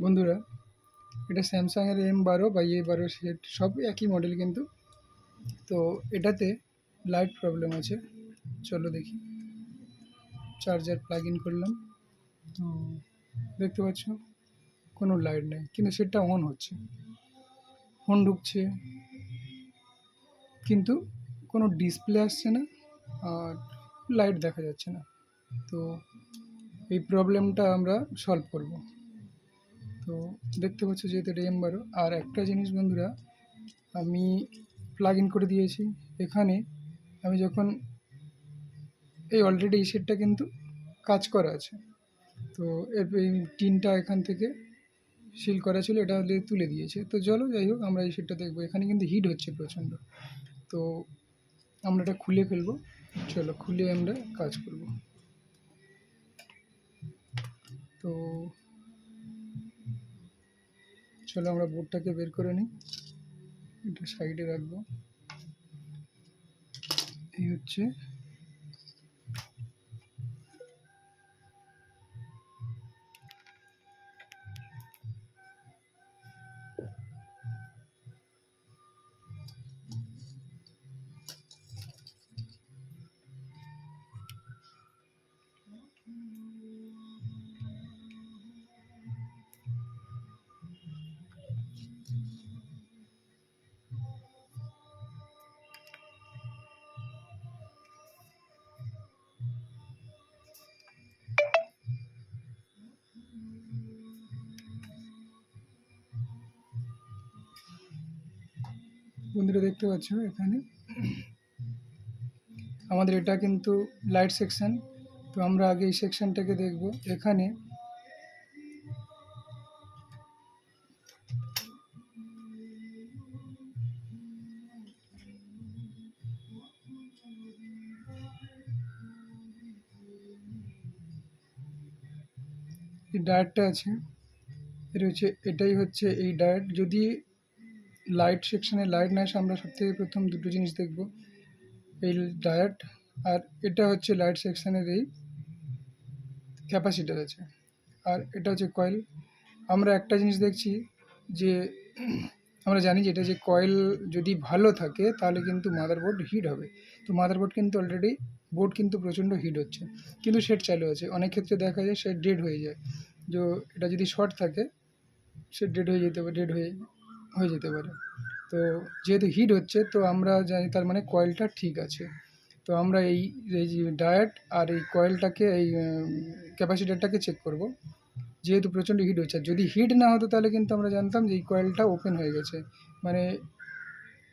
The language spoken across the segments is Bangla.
বন্ধুরা, এটা স্যামসাংয়ের M12 বা A12 সেট, সব একই মডেল কিন্তু। তো এটাতে লাইট প্রবলেম আছে। চলো দেখি। চার্জার প্লাগ ইন করলাম, তো দেখতে পাচ্ছ কোনো লাইট নেই, কিন্তু সেটটা অন হচ্ছে, ফোন ঢুকছে, কিন্তু কোনো ডিসপ্লে আসছে না আর লাইট দেখা যাচ্ছে না। তো এই প্রবলেমটা আমরা সলভ করব। তো দেখতে পাচ্ছ যেহেতু এটা M12। আর একটা জিনিস বন্ধুরা, আমি প্লাগ ইন করে দিয়েছি এখানে। আমি যখন এই অলরেডি এই সেটটা কিন্তু কাজ করা আছে, তো এই টিনটা এখান থেকে সিল করা ছিল, এটা তুলে দিয়েছে। তো চলো যাই হোক, আমরা এই সেটটা দেখবো। এখানে কিন্তু হিট হচ্ছে প্রচণ্ড, তো আমরা এটা খুলে ফেলবো। চলো খুলে আমরা কাজ করব। তো চলো আমরা বোর্ডটাকে বের করে নিই, এটা সাইডে রাখবো। এই হচ্ছে বন্ধুরা, দেখতে পাচ্ছ এখানে আমাদের এটা কিন্তু লাইট সেকশন। তো আমরা আগে এই সেকশনটাকে দেখব। এখানে এই ডায়োডটা আছে, এটাই হচ্ছে এই ডায়োড। যদি লাইট সেকশনে লাইট না আসে, আমরা সবথেকে প্রথম দুটো জিনিস দেখব, এই ডায়োড, আর এটা হচ্ছে লাইট সেকশনের এই ক্যাপাসিটার আছে, আর এটা হচ্ছে কয়েল। আমরা একটা জিনিস দেখছি যে আমরা জানি যে এটা যে কয়েল যদি ভালো থাকে তাহলে কিন্তু মাদারবোর্ড হিট হবে। তো মাদারবোর্ড কিন্তু অলরেডি, বোর্ড কিন্তু প্রচণ্ড হিট হচ্ছে, কিন্তু সেট চালু আছে। অনেক ক্ষেত্রে দেখা যায় সেট ডেড হয়ে যায়। যে এটা যদি শর্ট থাকে, সে ডেড হয়ে যেতে পারে, হয়ে যেতে পারে। তো যেহেতু হিট হচ্ছে, তো আমরা জানি তার মানে কয়েলটা ঠিক আছে। তো আমরা এই এই যে ডায়োড আর এই কয়েলটাকে, এই ক্যাপাসিটারটাকে চেক করব। যেহেতু প্রচণ্ড হিট হচ্ছে, আর যদি হিট না হতো তাহলে কিন্তু আমরা জানতাম যে এই কয়েলটা ওপেন হয়ে গেছে, মানে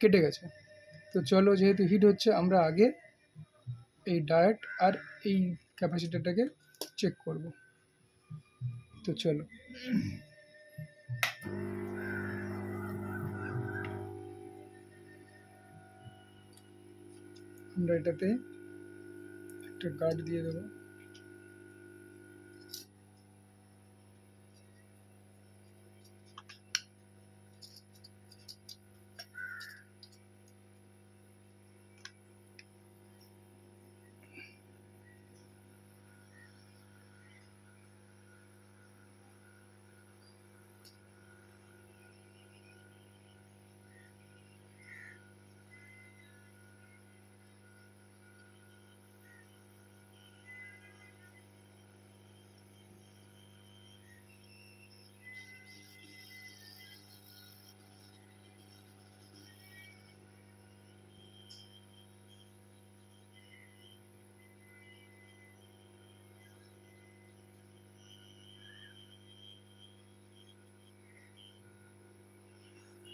কেটে গেছে। তো চলো, যেহেতু হিট হচ্ছে, আমরা আগে এই ডায়োড আর এই ক্যাপাসিটারটাকে চেক করব। তো চলো, আমরা এটাতে একটা গার্ড দিয়ে দেবো।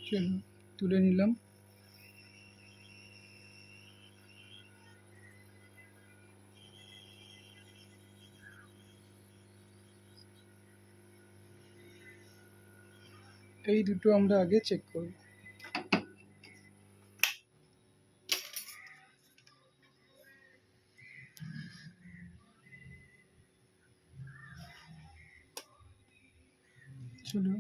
চলো, তুলে নিলাম। এই দুটো আমরা আগে চেক করব। চলো,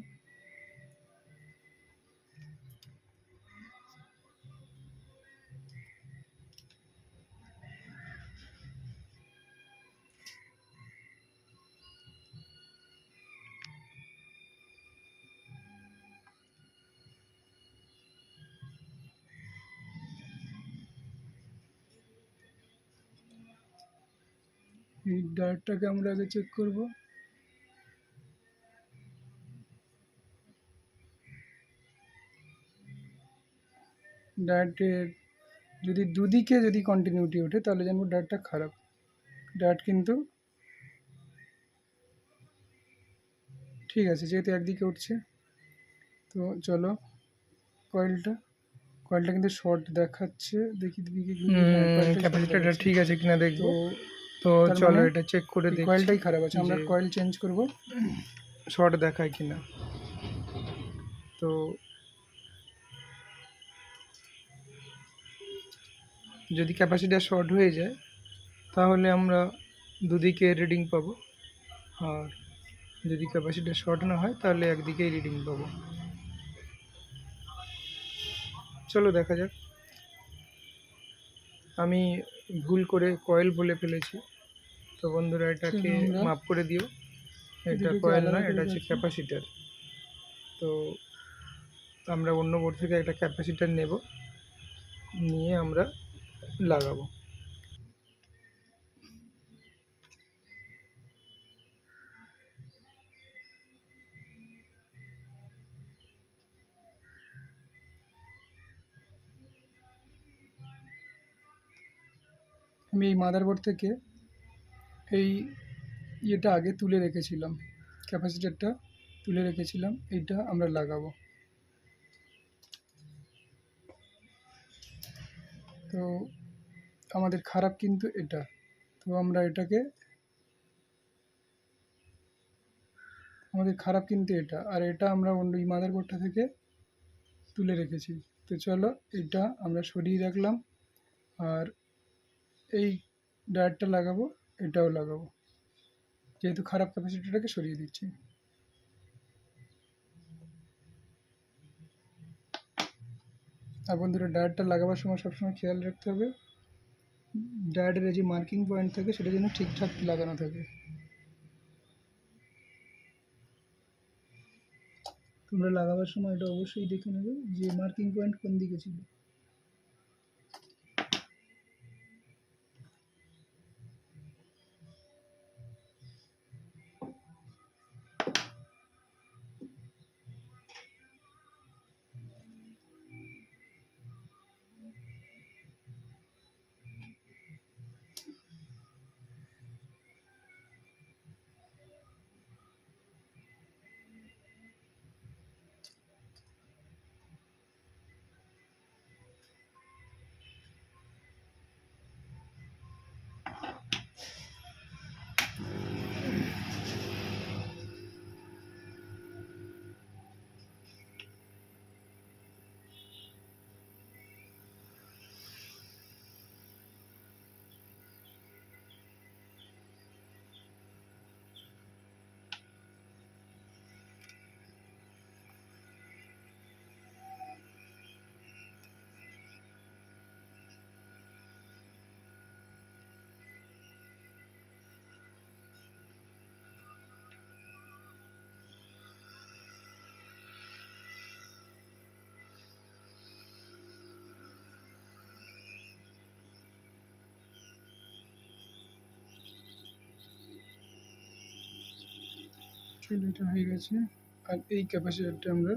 এই ডায়েটটাকে আমরা আগে চেক করব। ডায়েটের যদি দুদিকে যদি কন্টিনিউটি ওঠে তাহলে জানবো ডায়েটটা খারাপ। ডায়েট কিন্তু ঠিক আছে, যেহেতু একদিকে উঠছে। তো চলো কয়েলটা কিন্তু শর্ট দেখাচ্ছে, দেখি দিকে ক্যাপাসিটারটা ঠিক আছে কিনা দেখবো। তো চলো এটা চেক করে দেখি। কয়েলটাই খারাপ আছে, আমরা কয়েল চেঞ্জ করব, শর্ট দেখায় কিনা। তো যদি ক্যাপাসিটার শর্ট হয়ে যায় তাহলে আমরা দুদিকে রিডিং পাবো, আর যদি ক্যাপাসিটার শর্ট না হয় তাহলে একদিকেই রিডিং পাবো। চলো দেখা যাক। আমি ভুল করে কয়েল বলে ফেলেছি, তো বন্ধুরা এটাকে মাফ করে দিও। এটা কয়েল নয়, এটা হচ্ছে ক্যাপাসিটার। তো আমরা অন্য বোর্ড থেকে একটা ক্যাপাসিটার নেব, নিয়ে আমরা লাগাবো। আমি এই মাদারবোর্ড থেকে এই ইয়েটা আগে তুলে রেখেছিলাম, ক্যাপাসিটারটা তুলে রেখেছিলাম, এইটা আমরা লাগাবো। তো আমাদের খারাপ কিন্তু এটা, তো আমরা এটাকে, আমাদের খারাপ কিন্তু এটা, আর এটা আমরা অন্য এই মাদারবোর্ডটা থেকে তুলে রেখেছি। তো চলো এটা আমরা সরিয়ে রাখলাম, আর এই ডায়োডটা লাগাবো, এটাও লাগাবো, যেহেতু খারাপ ক্যাপাসিটিটাকে সরিয়ে দিচ্ছি। আর বন্ধুরা ডায়োডটা লাগাবার সময় সবসময় খেয়াল রাখতে হবে ডায়োডের যে মার্কিং পয়েন্ট থাকে সেটা যেন ঠিকঠাক লাগানো থাকে। তোমরা লাগাবার সময় এটা অবশ্যই দেখে নেবে যে মার্কিং পয়েন্ট কোন দিকে ছিল। এটা হয়ে গেছে। আর এই ক্যাপাসিটারটা আমরা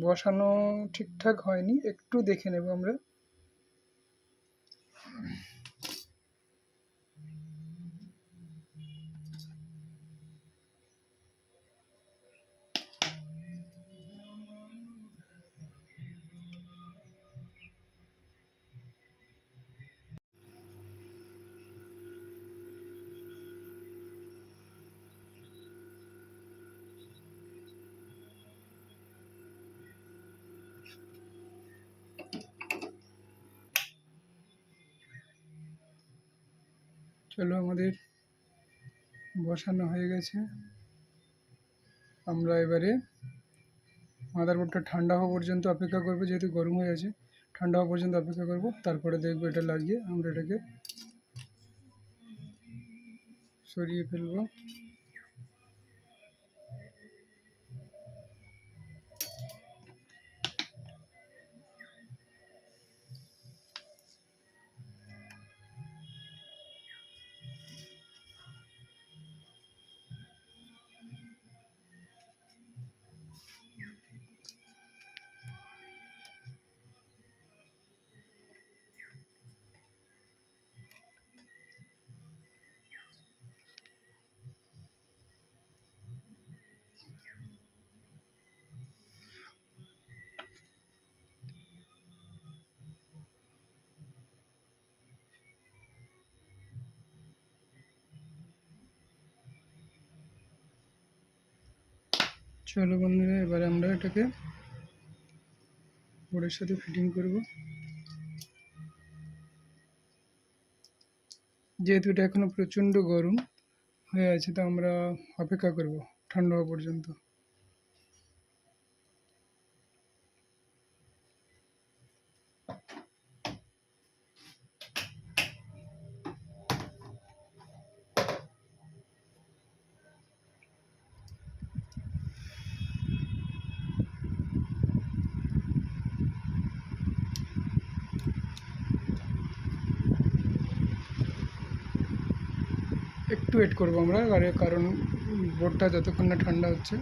বসানো ঠিকঠাক হয়নি, একটু দেখে নেব আমরা। চলো, আমাদের বসানো হয়ে গেছে। আমরা এবারে মাদারবোর্ডটা ঠান্ডা হওয়া পর্যন্ত অপেক্ষা করব, যেহেতু গরম হয়ে আছে। ঠান্ডা হওয়া পর্যন্ত অপেক্ষা করব, তারপরে দেখবো এটা লাগিয়ে আমরা এটাকে সরিয়ে ফেলবো। চলো বন্ধুরা, এবারে আমরা এটাকে বোর্ডের সাথে ফিটিং করব। যেহেতু এটা এখনো প্রচণ্ড গরম হয়ে আছে, তো আমরা অপেক্ষা করব ঠান্ডা হওয়া পর্যন্ত। একটু ওয়েট করবো আমরা, কারণ বোর্ডটা যতক্ষণ না ঠান্ডা হচ্ছে।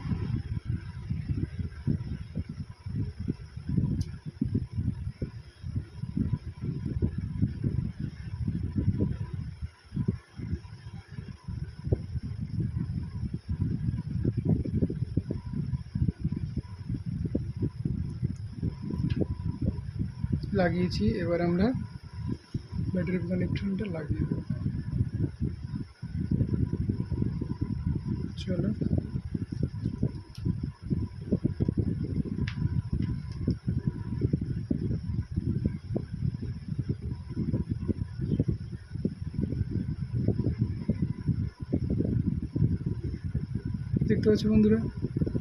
লাগিয়েছি, এবার আমরা ব্যাটারি কানেকশনটা লাগিয়ে দেবো। চলো, দেখতে পাচ্ছ বন্ধুরা,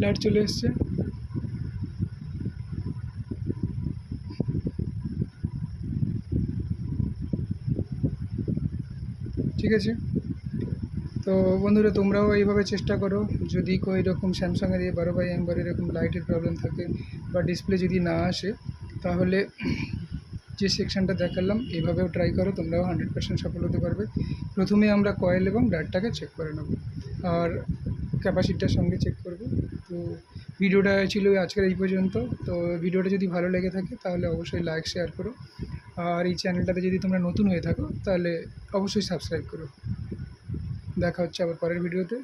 লাইট চলে এসছে। ঠিক আছে, তো বন্ধুরা তোমরাও এইভাবে চেষ্টা করো। যদি কোনো এরকম স্যামসাংয়ের এই 12x1 এরকম লাইটের প্রবলেম থাকে বা ডিসপ্লে যদি না আসে, তাহলে যে সেকশানটা দেখালাম এইভাবেও ট্রাই করো, তোমরাও 100% সফল হতে পারবে। প্রথমে আমরা কয়েল এবং ডাটটাকে চেক করে নেব, আর ক্যাপাসিটিটার সঙ্গে চেক করব। তো ভিডিওটা ছিল আজকের এই পর্যন্ত। তো ভিডিওটা যদি ভালো লেগে থাকে তাহলে অবশ্যই লাইক শেয়ার করো, আর এই চ্যানেলটাতে যদি তোমরা নতুন হয়ে থাকো তাহলে অবশ্যই সাবস্ক্রাইব করো। দেখা হচ্ছে আবার পরের ভিডিওতে।